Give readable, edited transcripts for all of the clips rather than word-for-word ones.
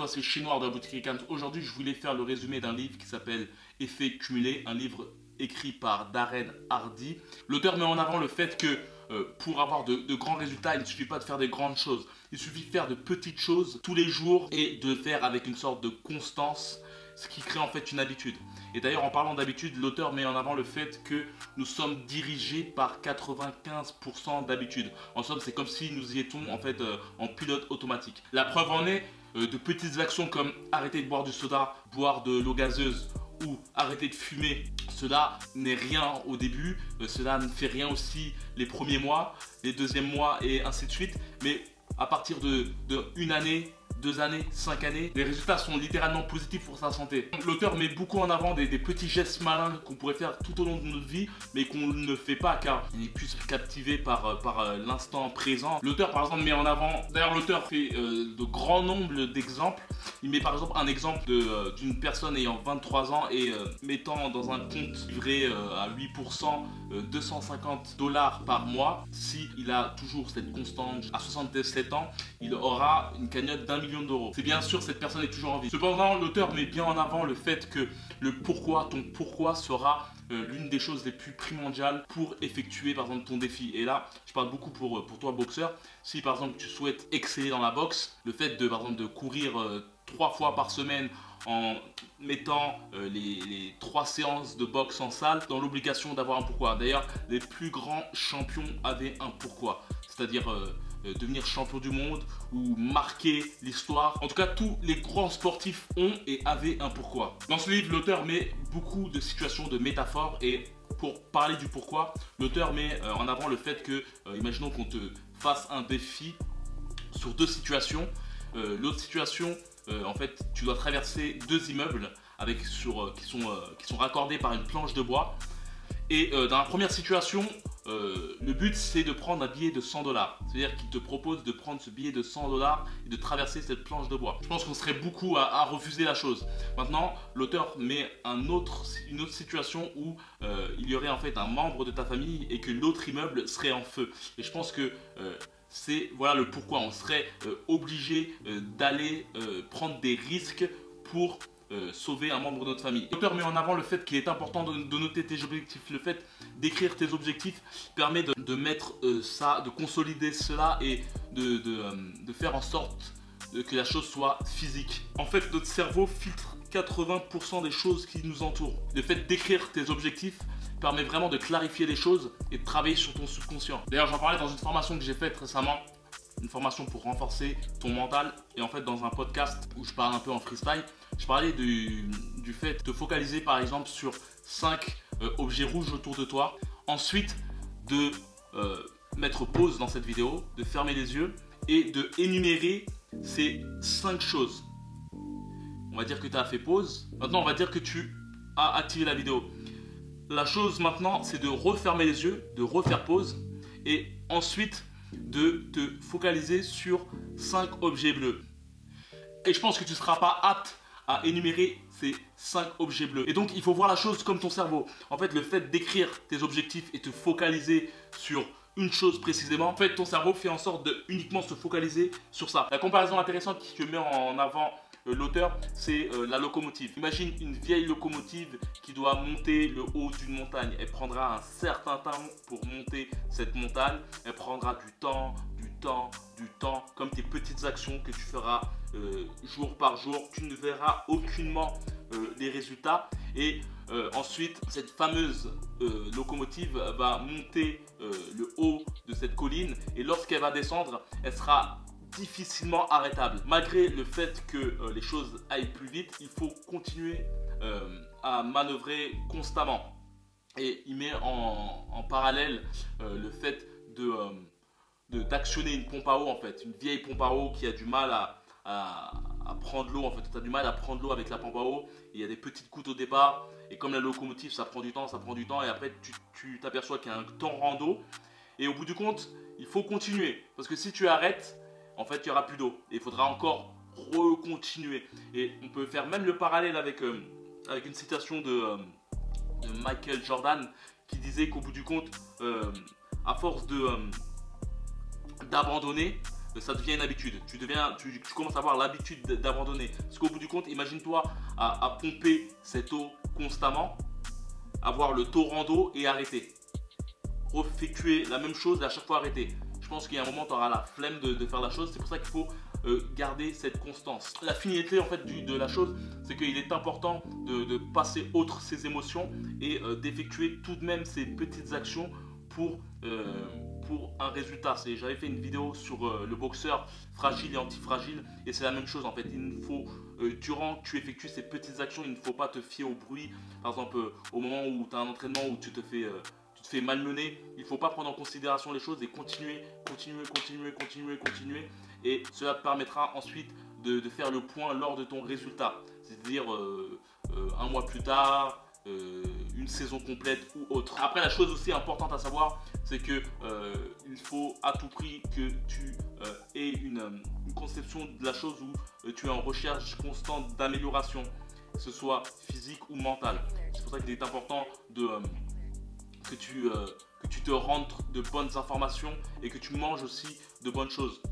toi, c'est Chez Noir de la boutique Camps. Aujourd'hui, je voulais faire le résumé d'un livre qui s'appelle Effet cumulé, un livre écrit par Darren Hardy. L'auteur met en avant le fait que pour avoir de grands résultats, il ne suffit pas de faire des grandes choses. Il suffit de faire de petites choses tous les jours et de faire avec une sorte de constance, ce qui crée en fait une habitude. Et d'ailleurs, en parlant d'habitude, l'auteur met en avant le fait que nous sommes dirigés par 95% d'habitude. En somme, c'est comme si nous y étions en fait en pilote automatique. La preuve en est de petites actions comme arrêter de boire du soda, boire de l'eau gazeuse ou arrêter de fumer. Cela n'est rien au début, cela ne fait rien aussi les premiers mois, les deuxièmes mois et ainsi de suite. Mais à partir de une année, 2 années, 5 années, les résultats sont littéralement positifs pour sa santé. L'auteur met beaucoup en avant des petits gestes malins qu'on pourrait faire tout au long de notre vie, mais qu'on ne fait pas car on est plus captivé par l'instant présent. L'auteur par exemple met en avant, d'ailleurs l'auteur fait de grands nombres d'exemples. Il met par exemple un exemple d'une personne ayant 23 ans et mettant dans un compte livré à 8% $250 par mois. Si il a toujours cette constante à 67 ans, il aura une cagnotte d'1 million d'euros. C'est bien sûr, cette personne est toujours en vie. Cependant, l'auteur met bien en avant le fait que le pourquoi, ton pourquoi sera l'une des choses les plus primordiales pour effectuer par exemple ton défi. Et là, je parle beaucoup pour toi boxeur. Si par exemple tu souhaites exceller dans la boxe, le fait de par exemple de courir 3 fois par semaine en mettant les 3 séances de boxe en salle dans l'obligation d'avoir un pourquoi. D'ailleurs, les plus grands champions avaient un pourquoi, c'est-à-dire devenir champion du monde ou marquer l'histoire. En tout cas, tous les grands sportifs ont et avaient un pourquoi. Dans ce livre, l'auteur met beaucoup de situations, de métaphores, et pour parler du pourquoi, l'auteur met en avant le fait que, imaginons qu'on te fasse un défi sur 2 situations. L'autre situation, en fait, tu dois traverser 2 immeubles avec, qui sont raccordés par une planche de bois. Et dans la première situation, le but c'est de prendre un billet de 100 $. C'est-à-dire qu'il te propose de prendre ce billet de 100 $ et de traverser cette planche de bois. Je pense qu'on serait beaucoup à refuser la chose. Maintenant, l'auteur met une autre situation où il y aurait en fait un membre de ta famille et que l'autre immeuble serait en feu. Et je pense que c'est voilà le pourquoi. On serait obligé d'aller prendre des risques pour sauver un membre de notre famille. L'auteur met en avant le fait qu'il est important de noter tes objectifs. Le fait d'écrire tes objectifs permet de mettre ça, de consolider cela et de faire en sorte que la chose soit physique. En fait, notre cerveau filtre 80% des choses qui nous entourent. Le fait d'écrire tes objectifs permet vraiment de clarifier les choses et de travailler sur ton subconscient. D'ailleurs, j'en parlais dans une formation que j'ai faite récemment, une formation pour renforcer ton mental, et en fait dans un podcast où je parle un peu en freestyle, je parlais du fait de focaliser par exemple sur 5 objets rouges autour de toi, ensuite de mettre pause dans cette vidéo, de fermer les yeux et de énumérer ces 5 choses. On va dire que tu as fait pause, maintenant on va dire que tu as activé la vidéo. La chose maintenant, c'est de refermer les yeux, de refaire pause et ensuite de te focaliser sur 5 objets bleus. Et je pense que tu ne seras pas apte à énumérer ces 5 objets bleus. Et donc il faut voir la chose comme ton cerveau. En fait, le fait d'écrire tes objectifs et te focaliser sur une chose précisément, en fait ton cerveau fait en sorte de uniquement se focaliser sur ça. La comparaison intéressante que met en avant l'auteur, c'est la locomotive. Imagine une vieille locomotive qui doit monter le haut d'une montagne. Elle prendra un certain temps pour monter cette montagne. Elle prendra du temps, comme tes petites actions que tu feras jour par jour. Tu ne verras aucunement les résultats. Et ensuite, cette fameuse locomotive va monter le haut de cette colline. Et lorsqu'elle va descendre, elle sera difficilement arrêtable. Malgré le fait que les choses aillent plus vite, il faut continuer à manœuvrer constamment. Et il met en parallèle le fait d'actionner une pompe à eau, en fait, une vieille pompe à eau qui a du mal à prendre l'eau. En fait, tu as du mal à prendre l'eau avec la pompe à eau. Il y a des petites gouttes au départ, et comme la locomotive, ça prend du temps, et après tu t'aperçois qu'il y a un temps rando. Et au bout du compte, il faut continuer, parce que si tu arrêtes, en fait, il n'y aura plus d'eau. Et il faudra encore recontinuer. Et on peut faire même le parallèle avec une citation de Michael Jordan qui disait qu'au bout du compte, à force d'abandonner, ça devient une habitude. Tu commences à avoir l'habitude d'abandonner. Parce qu'au bout du compte, imagine-toi à pomper cette eau constamment, avoir le torrent d'eau et arrêter. Effectuer la même chose et à chaque fois arrêter. Je pense qu'il y a un moment, tu auras la flemme de faire la chose. C'est pour ça qu'il faut garder cette constance. La finalité en fait de la chose, c'est qu'il est important de passer outre ses émotions et d'effectuer tout de même ces petites actions pour un résultat. J'avais fait une vidéo sur le boxeur fragile et antifragile et c'est la même chose en fait. Il faut, durant que tu effectues ces petites actions, il ne faut pas te fier au bruit. Par exemple, au moment où tu as un entraînement où tu te fais malmener, il ne faut pas prendre en considération les choses et continuer. Et cela te permettra ensuite de faire le point lors de ton résultat. C'est-à-dire un mois plus tard, une saison complète ou autre. Après, la chose aussi importante à savoir, c'est que il faut à tout prix que tu aies une conception de la chose où tu es en recherche constante d'amélioration, que ce soit physique ou mentale. C'est pour ça qu'il est important que tu te rentres de bonnes informations et que tu manges aussi de bonnes choses.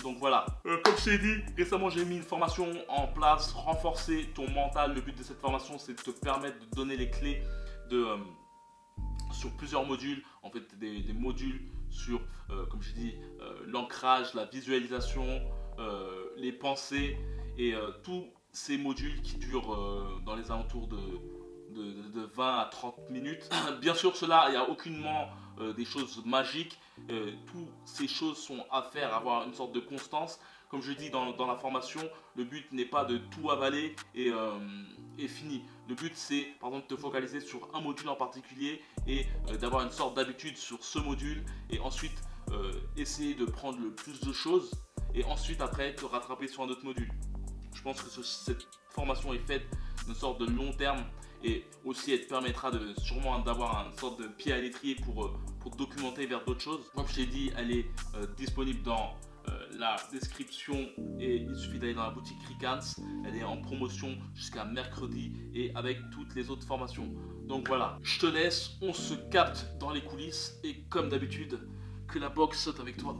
Donc voilà, comme je t'ai dit, récemment j'ai mis une formation en place, renforcer ton mental. Le but de cette formation, c'est de te permettre de donner les clés sur plusieurs modules, en fait des modules sur, comme je dis, l'ancrage, la visualisation, les pensées et tous ces modules qui durent dans les alentours de 20 à 30 minutes. Bien sûr, cela, il n'y a aucunement des choses magiques. Toutes ces choses sont à faire, avoir une sorte de constance. Comme je dis dans la formation, le but n'est pas de tout avaler et fini. Le but, c'est par exemple de te focaliser sur un module en particulier et d'avoir une sorte d'habitude sur ce module et ensuite essayer de prendre le plus de choses et ensuite après te rattraper sur un autre module. Je pense que cette formation est faite d'une sorte de long terme et aussi elle te permettra sûrement d'avoir une sorte de pied à l'étrier pour documenter vers d'autres choses. Comme je t'ai dit, elle est disponible dans la description et il suffit d'aller dans la boutique Ricans. Elle est en promotion jusqu'à mercredi et avec toutes les autres formations. Donc voilà, je te laisse, on se capte dans les coulisses et comme d'habitude, que la boxe saute avec toi.